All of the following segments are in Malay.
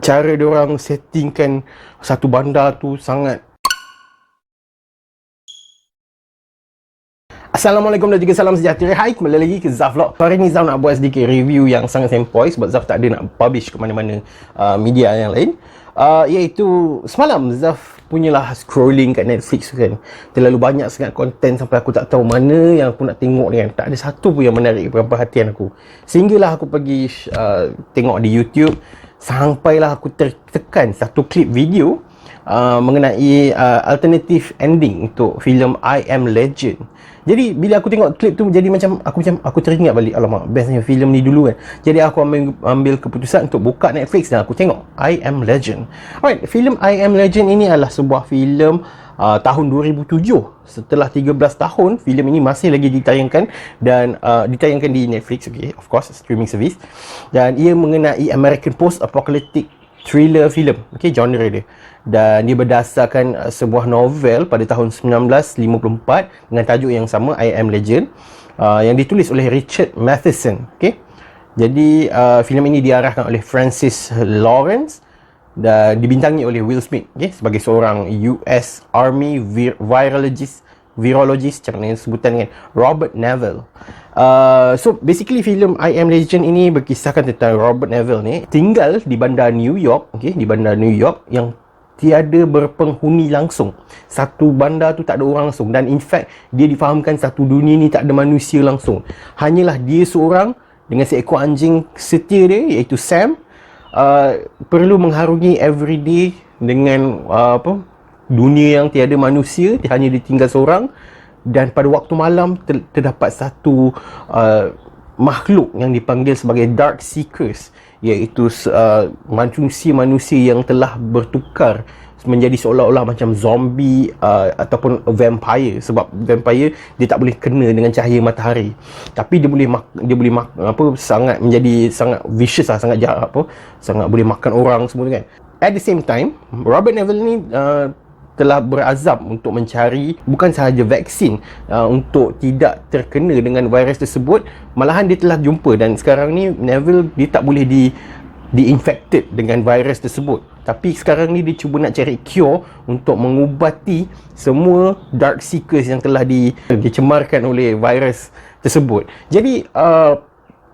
cara diorang settingkan satu bandar tu sangat. Assalamualaikum dan juga salam sejahtera. Hai, kembali lagi ke Zaf Vlog. Hari ni Zaf nak buat sedikit review yang sangat sempoi sebab Zaf tak ada nak publish ke mana-mana media yang lain. Iaitu semalam Zaf punyalah scrolling kat Netflix kan. Terlalu banyak sangat konten sampai aku tak tahu mana yang aku nak tengok ni kan. Tak ada satu pun yang menarik perhatian aku. Sehinggalah aku pergi tengok di YouTube. Sampailah aku tertekan satu klip video mengenai alternative ending untuk filem I Am Legend. Jadi bila aku tengok klip tu jadi macam aku teringat balik, alamak, bestnya filem ni dulu kan. Jadi aku ambil keputusan untuk buka Netflix dan aku tengok I Am Legend. Alright, filem I Am Legend ini adalah sebuah filem tahun 2007. Setelah 13 tahun, filem ini masih lagi ditayangkan dan ditayangkan di Netflix, okay, of course, streaming service. Dan ia mengenai American post-apocalyptic thriller film, okay, genre dia. Dan dia berdasarkan sebuah novel pada tahun 1954 dengan tajuk yang sama, I Am Legend, yang ditulis oleh Richard Matheson, okay. Jadi filem ini diarahkan oleh Francis Lawrence dan dibintangi oleh Will Smith, okay, sebagai seorang US Army virologist, macam mana sebutan kan, Robert Neville. So basically filem I Am Legend ini berkisahkan tentang Robert Neville ni tinggal di bandar New York, okay, di bandar New York yang tiada berpenghuni langsung. Satu bandar tu tak ada orang langsung, dan in fact dia difahamkan satu dunia ni tak ada manusia langsung. Hanyalah dia seorang dengan seekor anjing setia dia iaitu Sam, perlu mengharungi everyday dengan dunia yang tiada manusia, dia hanya ditinggal seorang. Dan pada waktu malam terdapat satu makhluk yang dipanggil sebagai Dark Seekers, iaitu manusia-manusia yang telah bertukar menjadi seolah-olah macam zombie ataupun vampire. Sebab vampire dia tak boleh kena dengan cahaya matahari, tapi dia boleh sangat menjadi sangat vicious lah, sangat jahat, sangat boleh makan orang semua kan. At the same time, Robert Neville ni telah berazam untuk mencari bukan sahaja vaksin untuk tidak terkena dengan virus tersebut, malahan dia telah jumpa, dan sekarang ni Neville dia tak boleh di-infected dengan virus tersebut, tapi sekarang ni dia cuba nak cari cure untuk mengubati semua Dark Seekers yang telah dicemarkan oleh virus tersebut. Jadi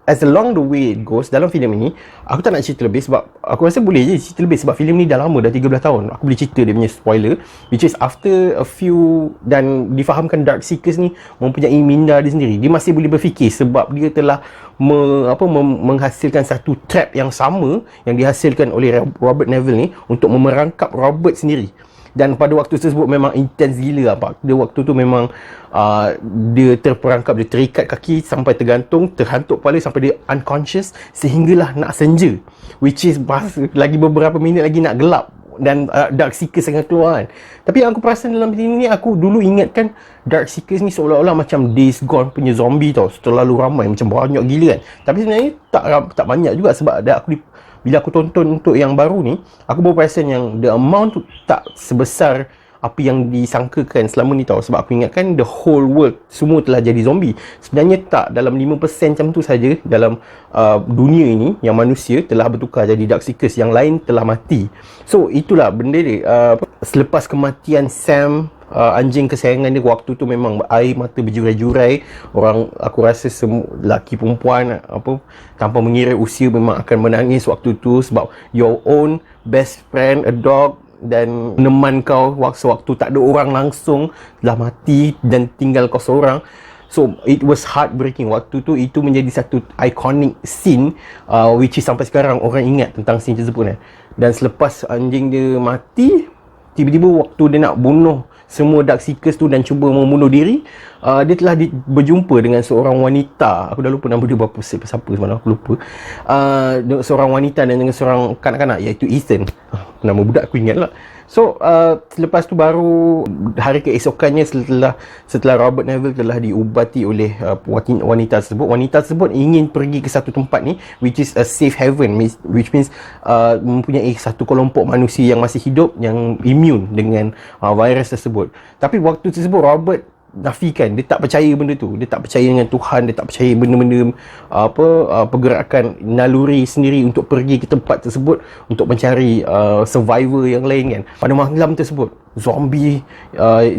as along the way it goes, dalam filem ini aku tak nak cerita lebih sebab aku rasa boleh je cerita lebih sebab filem ni dah lama, dah 13 tahun. Aku boleh cerita dia punya spoiler, which is after a few, dan difahamkan Dark Seekers ni mempunyai minda dia sendiri. Dia masih boleh berfikir sebab dia telah menghasilkan satu trap yang sama yang dihasilkan oleh Robert Neville ni untuk memerangkap Robert sendiri. Dan pada waktu tersebut memang intens gila. Pada waktu tu memang dia terperangkap, dia terikat kaki sampai tergantung, terhantuk kepala sampai dia unconscious, sehinggalah nak senja, which is lagi beberapa minit lagi nak gelap dan Dark Seekers akan keluar kan. Tapi yang aku perasan dalam film ni, aku dulu ingatkan Dark Seekers ni seolah-olah macam Days Gone punya zombie tau, terlalu ramai, macam banyak gila kan. Tapi sebenarnya tak banyak juga, sebab bila aku tonton untuk yang baru ni, aku baru perasan yang the amount tu tak sebesar apa yang disangkakan selama ni tau. Sebab aku ingatkan the whole world semua telah jadi zombie. Sebenarnya tak, dalam 5% macam tu saja dalam dunia ini yang manusia telah bertukar jadi Dark Seekers, yang lain telah mati. So itulah benda dia. Selepas kematian Sam, anjing kesayangan dia, waktu tu memang air mata berjurai-jurai. Orang, aku rasa semua lelaki perempuan tanpa mengira usia memang akan menangis waktu tu, sebab your own best friend, a dog, dan meneman kau waktu tak ada orang langsung telah mati dan tinggal kau seorang. So it was heartbreaking waktu tu. Itu menjadi satu iconic scene, which is sampai sekarang orang ingat tentang scene tersebut. Dan selepas anjing dia mati, tiba-tiba waktu dia nak bunuh semua Dark Seekers tu dan cuba membunuh diri, dia telah berjumpa dengan seorang wanita. Aku dah lupa nama dia siapa semalam, aku lupa. Seorang wanita dan dengan seorang kanak-kanak iaitu Ethan. Nama budak aku ingat lah. So selepas tu baru hari keesokannya, setelah Robert Neville telah diubati oleh wanita tersebut ingin pergi ke satu tempat ni, which is a safe haven, which means mempunyai satu kelompok manusia yang masih hidup yang immune dengan virus tersebut. Tapi waktu tersebut Robert nafikan, dia tak percaya benda tu, dia tak percaya dengan Tuhan, dia tak percaya benda-benda pergerakan naluri sendiri untuk pergi ke tempat tersebut untuk mencari survivor yang lain kan. Pada malam tersebut, zombie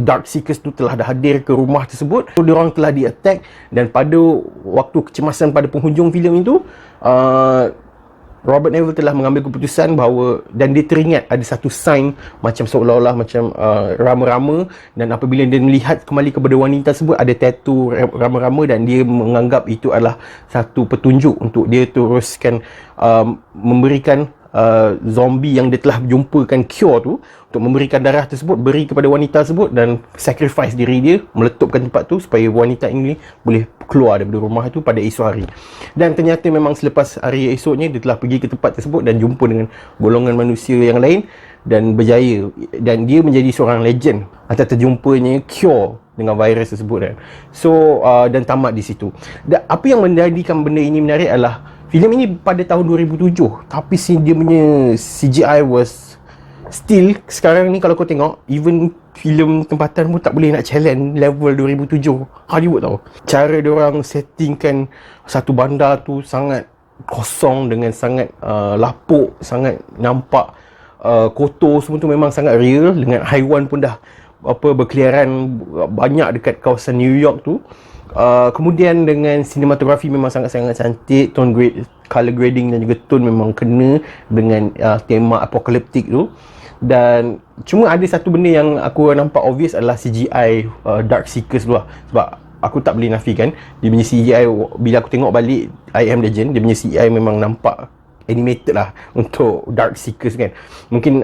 Dark Seekers tu telah dah hadir ke rumah tersebut. So diorang telah di-attack, dan pada waktu kecemasan pada penghujung filem itu, Robert Neville telah mengambil keputusan bahawa, dan dia teringat ada satu sign macam seolah-olah macam rama-rama, dan apabila dia melihat kembali kepada wanita tersebut ada tattoo rama-rama, dan dia menganggap itu adalah satu petunjuk untuk dia teruskan memberikan zombie yang dia telah jumpakan cure tu, untuk memberikan darah tersebut, beri kepada wanita tersebut dan sacrifice diri dia, meletupkan tempat tu supaya wanita ini boleh keluar daripada rumah itu pada esok hari. Dan ternyata memang selepas hari esoknya dia telah pergi ke tempat tersebut dan jumpa dengan golongan manusia yang lain dan berjaya, dan dia menjadi seorang legend atas terjumpanya cure dengan virus tersebut kan. So dan tamat di situ. Dan apa yang menjadikan benda ini menarik adalah filem ini pada tahun 2007, tapi dia punya CGI was still, sekarang ni kalau kau tengok, even filem tempatan pun tak boleh nak challenge level 2007 Hollywood tau. Cara diorang settingkan satu bandar tu sangat kosong dengan sangat lapuk, sangat nampak kotor, semua tu memang sangat real, dengan haiwan pun dah berkeliaran banyak dekat kawasan New York tu. Kemudian dengan sinematografi memang sangat-sangat cantik, color grading dan juga tone memang kena dengan tema apokaliptik tu. Dan cuma ada satu benda yang aku nampak obvious adalah CGI Dark Seekers tu lah. Sebab aku tak boleh nafikan, dia punya CGI, bila aku tengok balik I Am Legend, dia punya CGI memang nampak animated lah untuk Dark Seekers kan. Mungkin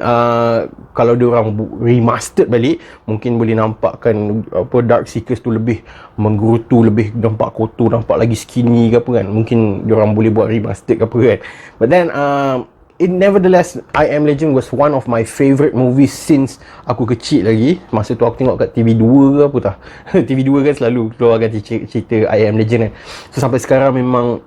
kalau dia orang remastered balik, mungkin boleh nampakkan Dark Seekers tu lebih menggerutu, lebih nampak kotor, nampak lagi skinny ke apa kan. Mungkin dia orang boleh buat remastered ke apa kan. But then nevertheless, I Am Legend was one of my favourite movies since aku kecil lagi. Masa tu aku tengok kat TV2 ke apa tak. TV2 kan selalu keluarkan cerita I Am Legend kan. So sampai sekarang memang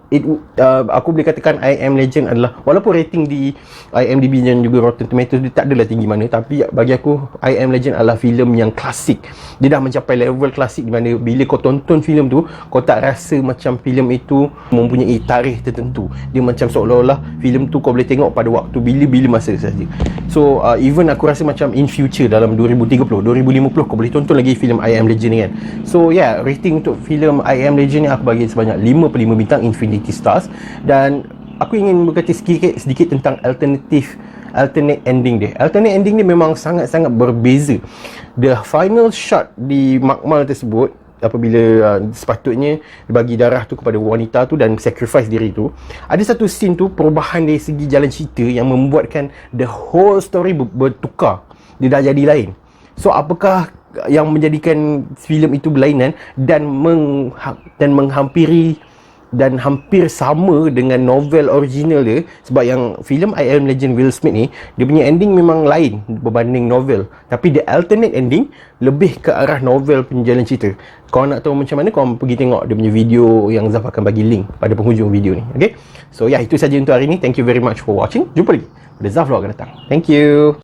aku boleh katakan I Am Legend adalah, walaupun rating di IMDb dan juga Rotten Tomatoes dia tak adalah tinggi mana, tapi bagi aku I Am Legend adalah filem yang klasik. Dia dah mencapai level klasik di mana bila kau tonton filem tu, kau tak rasa macam filem itu mempunyai tarikh tertentu. Dia macam seolah-olah filem tu kau boleh tengok pada waktu bila-bila masa saja. So even aku rasa macam in future dalam 2030, 2050 kau boleh tonton lagi filem I Am Legend ni kan. So yeah, rating untuk filem I Am Legend ni aku bagi sebanyak 5/5 bintang, Infinity Stars. Dan aku ingin berkata sedikit tentang alternate ending dia. Alternate ending dia memang sangat-sangat berbeza. The final shot di makmal tersebut, apabila sepatutnya dibagi darah tu kepada wanita tu dan sacrifice diri tu, ada satu scene tu perubahan dari segi jalan cerita yang membuatkan the whole story bertukar. Dia dah jadi lain. So apakah yang menjadikan filem itu berlainan dan menghampiri dan hampir sama dengan novel original dia? Sebab yang filem I Am Legend Will Smith ni, dia punya ending memang lain berbanding novel, tapi the alternate ending lebih ke arah novel punya jalan cerita. Kau nak tahu macam mana, kau pergi tengok dia punya video yang Zaf akan bagi link pada penghujung video ni. Okay, so itu saja untuk hari ni. Thank you very much for watching. Jumpa lagi pada Zaf Vlog akan datang. Thank you.